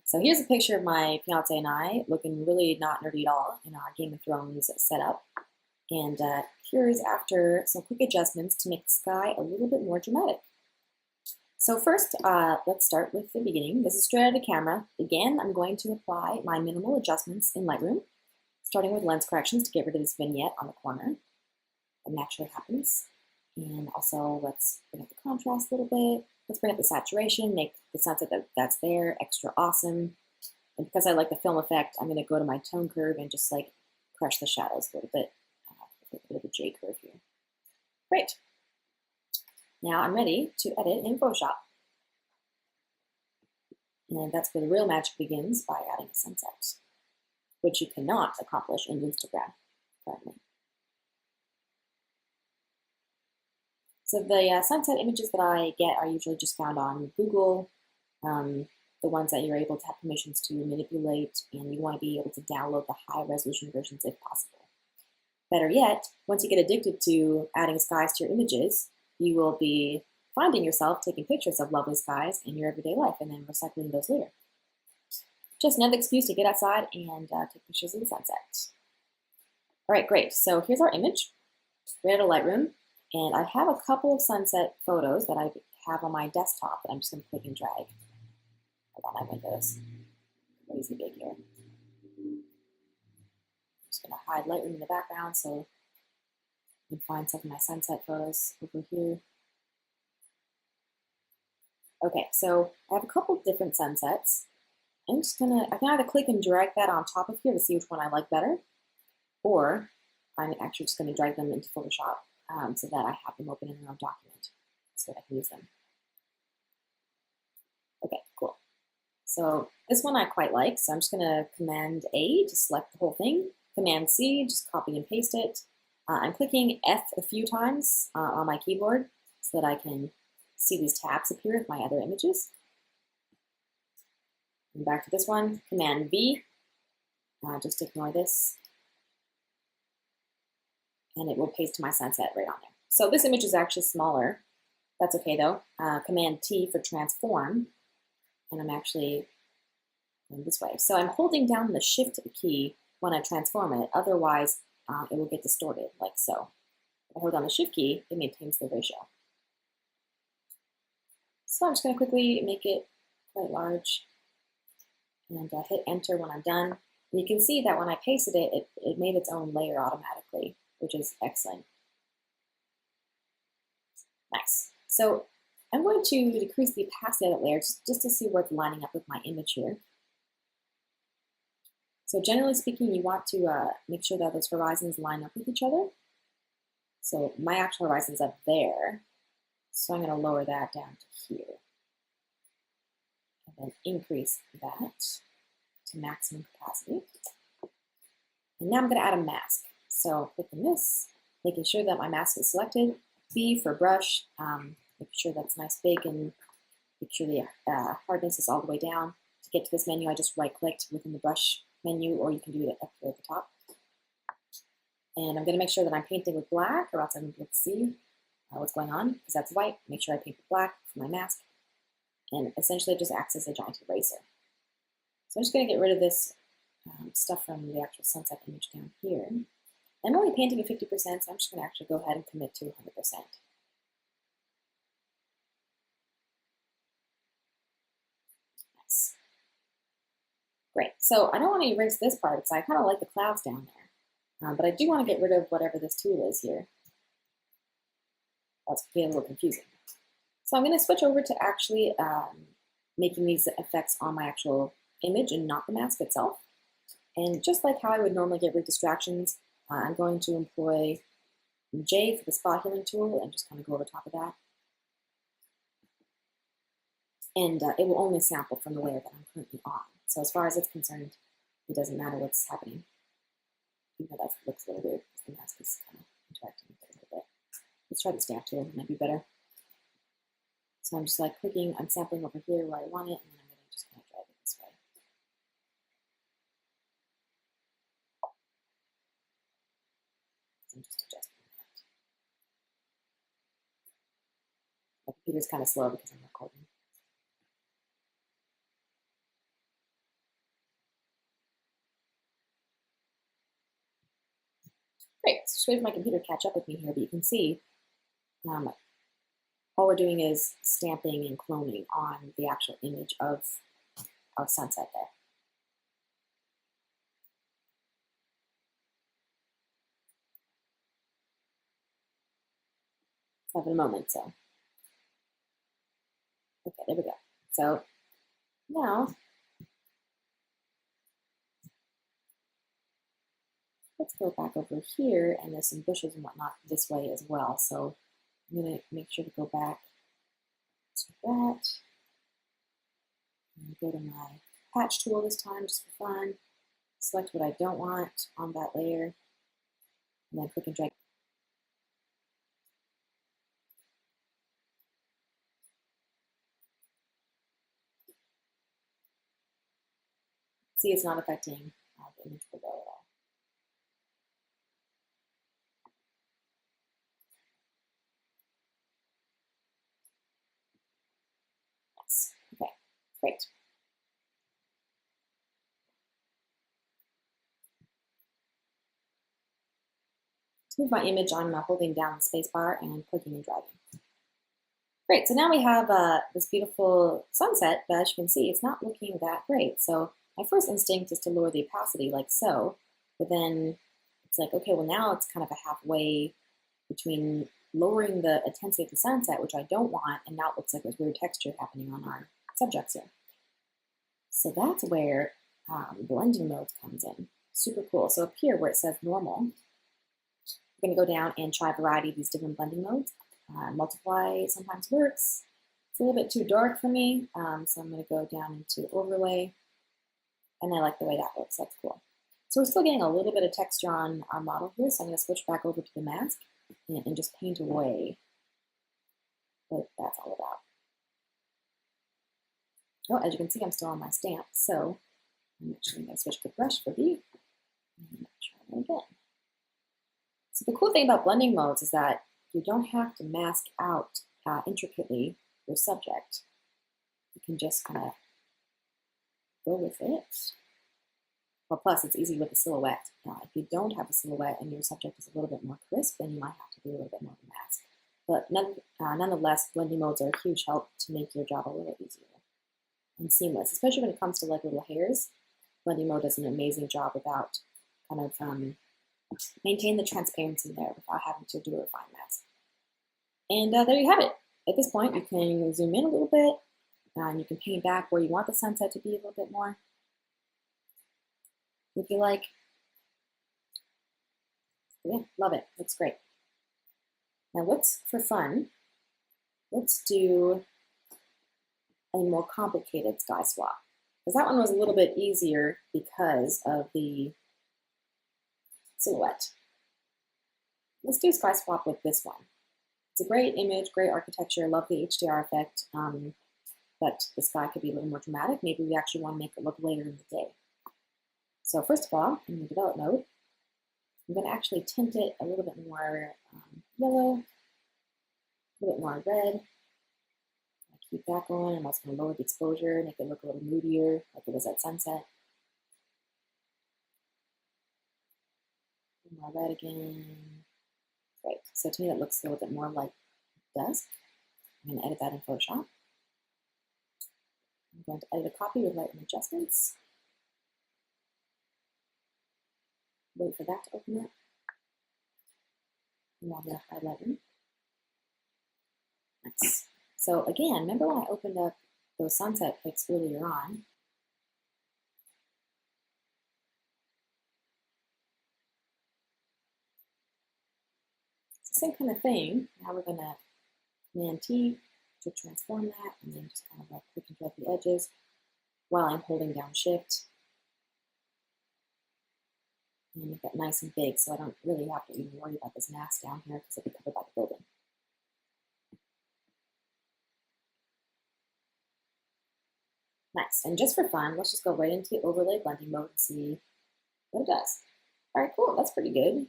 So here's a picture of my fiance and I looking really not nerdy at all in our Game of Thrones setup. And here's after some quick adjustments to make the sky a little bit more dramatic. So first, let's start with the beginning. This is straight out of camera. Again, I'm going to apply my minimal adjustments in Lightroom, starting with lens corrections to get rid of this vignette on the corner. It naturally happens. And also, let's bring up the contrast a little bit. Let's bring up the saturation, make the sunset that's there extra awesome. And because I like the film effect, I'm going to go to my tone curve and just like crush the shadows a little bit. A bit of a J curve here. Great. Now I'm ready to edit in Photoshop. And that's where the real magic begins, by adding a sunset, which you cannot accomplish in Instagram currently. So the sunset images that I get are usually just found on Google, the ones that you're able to have permissions to manipulate, and you want to be able to download the high resolution versions if possible. Better yet, once you get addicted to adding skies to your images, you will be finding yourself taking pictures of lovely skies in your everyday life and then recycling those later. Just another excuse to get outside and take pictures of the sunset. All right, great. So here's our image, right out of Lightroom. And I have a couple of sunset photos that I have on my desktop that I'm just going to click and drag. Hold on, my windows crazy big here. I'm just going to hide Lightroom in the background so you can find some of my sunset photos over here. Okay, so I have a couple of different sunsets. I can either click and drag that on top of here to see which one I like better, or I'm actually just going to drag them into Photoshop so that I have them open in their own document so that I can use them. Okay, cool. So this one I quite like, so I'm just going to Command A to select the whole thing, Command C, just copy and paste it. I'm clicking F a few times on my keyboard so that I can see these tabs appear with my other images. And back to this one, Command V, just ignore this, and it will paste my sunset right on there. So this image is actually smaller. That's okay though. Command T for transform, and I'm actually going this way. So I'm holding down the Shift key when I transform it, otherwise it will get distorted like so. If I hold down the Shift key, it maintains the ratio. So I'm just going to quickly make it quite large and hit enter when I'm done. And you can see that when I pasted it, it made its own layer automatically, which is excellent. Nice. So I'm going to decrease the opacity of that layer just to see what's lining up with my image here. So generally speaking, you want to make sure that those horizons line up with each other. So my actual horizon's up there, so I'm going to lower that down to here. And then increase that to maximum capacity. And now I'm going to add a mask. So clicking this, making sure that my mask is selected. B for brush, make sure that's nice big and make sure the hardness is all the way down. To get to this menu, I just right-clicked within the brush menu, or you can do it up here at the top. And I'm going to make sure that I'm painting with black, or else I won't be able to see what's going on, because that's white. Make sure I paint with black for my mask. And essentially it just acts as a giant eraser. So I'm just going to get rid of this stuff from the actual sunset image down here. I'm only painting at 50%, so I'm just going to actually go ahead and commit to 100%. Nice. Great. So I don't want to erase this part because I kind of like the clouds down there. But I do want to get rid of whatever this tool is here. That's getting a little confusing. So I'm going to switch over to actually making these effects on my actual image and not the mask itself. And just like how I would normally get rid of distractions, I'm going to employ J for the spot healing tool and just kind of go over top of that. And it will only sample from the layer that I'm currently on. So as far as it's concerned, it doesn't matter what's happening. Even though that looks a little weird because the mask is kind of interacting with it a little bit. Let's try the stamp tool, it might be better. So I'm just like clicking, I'm sampling over here where I want it, and then I'm going to just kind of drag it this way. I'm just adjusting that. My computer's kind of slow because I'm recording. Great, so just wait for my computer to catch up with me here, but you can see all we're doing is stamping and cloning on the actual image of our sunset there. So having a moment, so. Okay, there we go. So now, let's go back over here, and there's some bushes and whatnot this way as well. So I'm gonna make sure to go back to that. And go to my patch tool this time, just for fun. Select what I don't want on that layer, and then click and drag. See, it's not affecting the image below at all. Yes. Okay, great. To move my image, I'm holding down the spacebar and clicking and dragging. Great, so now we have this beautiful sunset, but as you can see, it's not looking that great. So my first instinct is to lower the opacity like so, but then it's like, okay, well now it's kind of a halfway between lowering the intensity of the sunset, which I don't want, and now it looks like there's weird texture happening on our subjects here. So that's where blending modes comes in. Super cool. So up here where it says normal, we're going to go down and try a variety of these different blending modes. Multiply sometimes works. It's a little bit too dark for me, so I'm going to go down into overlay, and I like the way that looks. That's cool. So we're still getting a little bit of texture on our model here, so I'm going to switch back over to the mask and just paint away what that's all about. Oh, as you can see, I'm still on my stamp, so I'm actually going to switch to brush for B and try it again. So the cool thing about blending modes is that you don't have to mask out intricately your subject. You can just kind of go with it. Well, plus it's easy with a silhouette. If you don't have a silhouette and your subject is a little bit more crisp, then you might have to do a little bit more of a mask. But nonetheless, blending modes are a huge help to make your job a little easier and seamless, especially when it comes to like little hairs. Blending mode does an amazing job about kind of maintain the transparency there without having to do a fine mask. And there you have it. At this point, you can zoom in a little bit, and you can paint back where you want the sunset to be a little bit more, if you like. Yeah, love it. Looks great. Now, for fun, let's do a more complicated sky swap. Because that one was a little bit easier because of the silhouette. Let's do sky swap with this one. It's a great image, great architecture, love the HDR effect, but the sky could be a little more dramatic. Maybe we actually want to make it look later in the day. So first of all, in the develop mode, I'm going to actually tint it a little bit more yellow, a little bit more red. I'll keep that going. I'm also going to lower the exposure, make it look a little moodier, like it was at sunset. More red again. Great. So to me, that looks a little bit more like dusk. I'm going to edit that in Photoshop. I'm going to edit a copy with Lightroom adjustments. Wait for that to open up. And I'm going to highlight it. Nice. So again, remember when I opened up those sunset pics earlier on? It's the same kind of thing. Now we're going to Command T to transform that, and then just kind of like click and drag the edges while I'm holding down Shift. And make that nice and big so I don't really have to even worry about this mask down here because it'll be covered by the building. Nice. And just for fun, let's just go right into the overlay blending mode and see what it does. All right, cool. That's pretty good.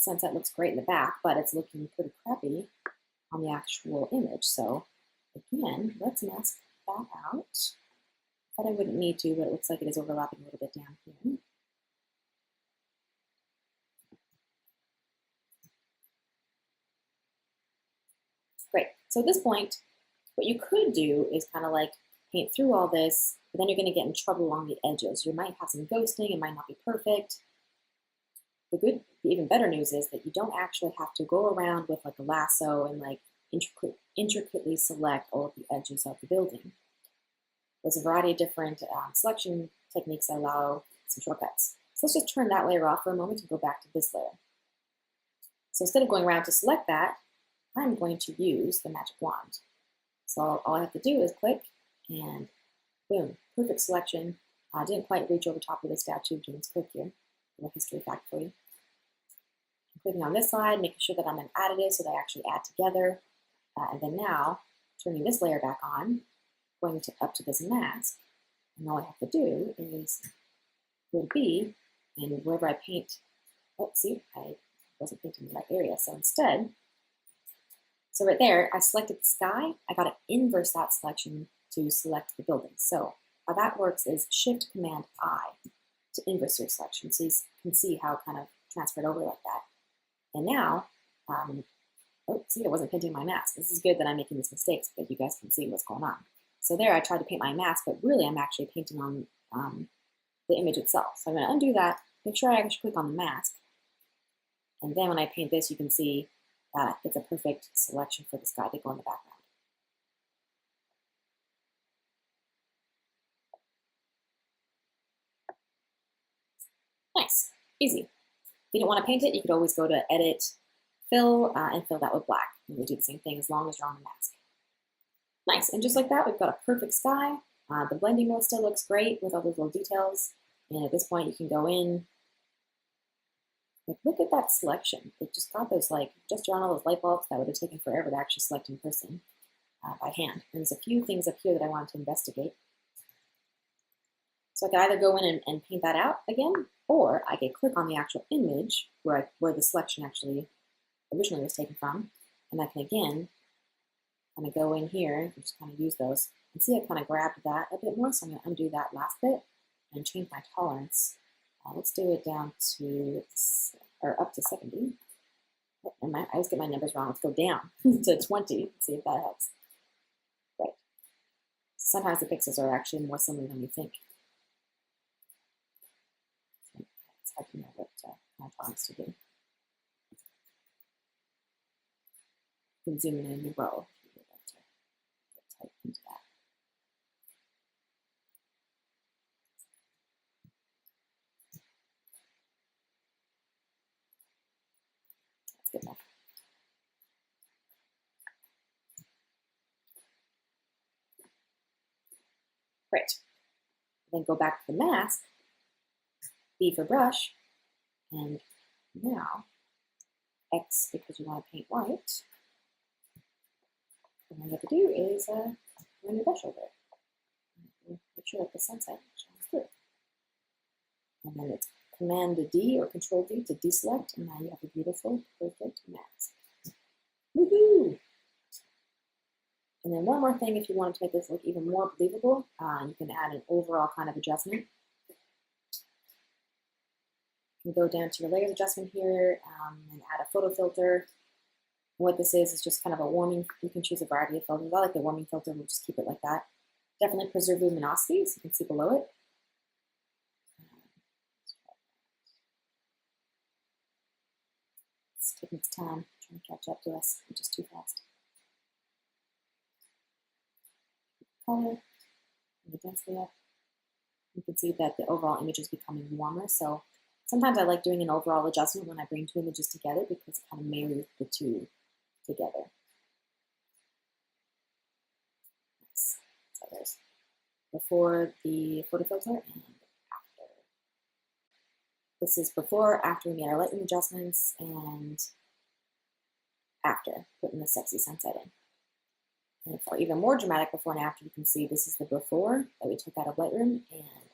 Sunset looks great in the back, but it's looking pretty crappy on the actual image. So again, let's mask that out. But I wouldn't need to, but it looks like it is overlapping a little bit down here. So at this point, what you could do is kind of like paint through all this, but then you're going to get in trouble along the edges. You might have some ghosting, it might not be perfect. The even better news is that you don't actually have to go around with like a lasso and like intricately select all of the edges of the building. There's a variety of different selection techniques that allow some shortcuts. So let's just turn that layer off for a moment and go back to this layer. So instead of going around to select that, I'm going to use the magic wand. So all I have to do is click and boom, perfect selection. I didn't quite reach over top of the statue, just click here. A history fact for you. I'm clicking on this side, making sure that I'm in additive so they actually add together. And then now, turning this layer back on, going up to this mask, and all I have to do is go to B, and wherever I paint, oh, see, I wasn't painting the right area, so instead, so right there, I selected the sky, I got to inverse that selection to select the building. So how that works is Shift-Command-I to inverse your selection, so you can see how it kind of transferred over like that. And now, oh, see, I wasn't painting my mask. This is good that I'm making these mistakes, but you guys can see what's going on. So there, I tried to paint my mask, but really I'm actually painting on the image itself. So I'm going to undo that, make sure I actually click on the mask, and then when I paint this, you can see that it's a perfect selection for the sky to go in the background. Nice, easy. If you don't want to paint it, you could always go to Edit, Fill, and fill that with black. And we do the same thing as long as you're on the mask. Nice, and just like that, we've got a perfect sky. The blending mode still looks great with all those little details. And at this point, you can go in. Like, look at that selection. It just got those, like, just around all those light bulbs that would have taken forever to actually select in person by hand. And there's a few things up here that I wanted to investigate. So I could either go in and paint that out again, or I could click on the actual image where the selection actually originally was taken from, and I can again kind of go in here and just kind of use those. And see, I kind of grabbed that a bit more, so I'm going to undo that last bit and change my tolerance. Let's do it down to, or up to 70. Oh, I always get my numbers wrong. Let's go down to 20. Let's see if that helps. Right. Sometimes the pixels are actually more similar than you think. It's hard to know what my tolerance to do. You can zoom in a new row if you would like to get type into that. That's good enough. Great. Then go back to the mask, B for brush, and now X because you want to paint white. And all you have to do is run your brush over it. Make sure that the sunset shines through. And then it's Command D or Control D to deselect, and now you have a beautiful, perfect mask. Woohoo! And then one more thing, if you want to make this look even more believable, you can add an overall kind of adjustment. You can go down to your layers adjustment here and add a photo filter. What this is just kind of a warming. You can choose a variety of filters. I like the warming filter. We'll just keep it like that. Definitely preserve luminosity, so you can see below it. It's taking its time, trying to catch up to us, which is too fast. Color, and the density up. You can see that the overall image is becoming warmer. So sometimes I like doing an overall adjustment when I bring two images together because it kind of marries the two together. Nice. So there's before the photo filter and after. This is before, after we made our lighting adjustments, and after putting the sexy sunset in. And for even more dramatic before and after, you can see this is the before that we took out of Lightroom, and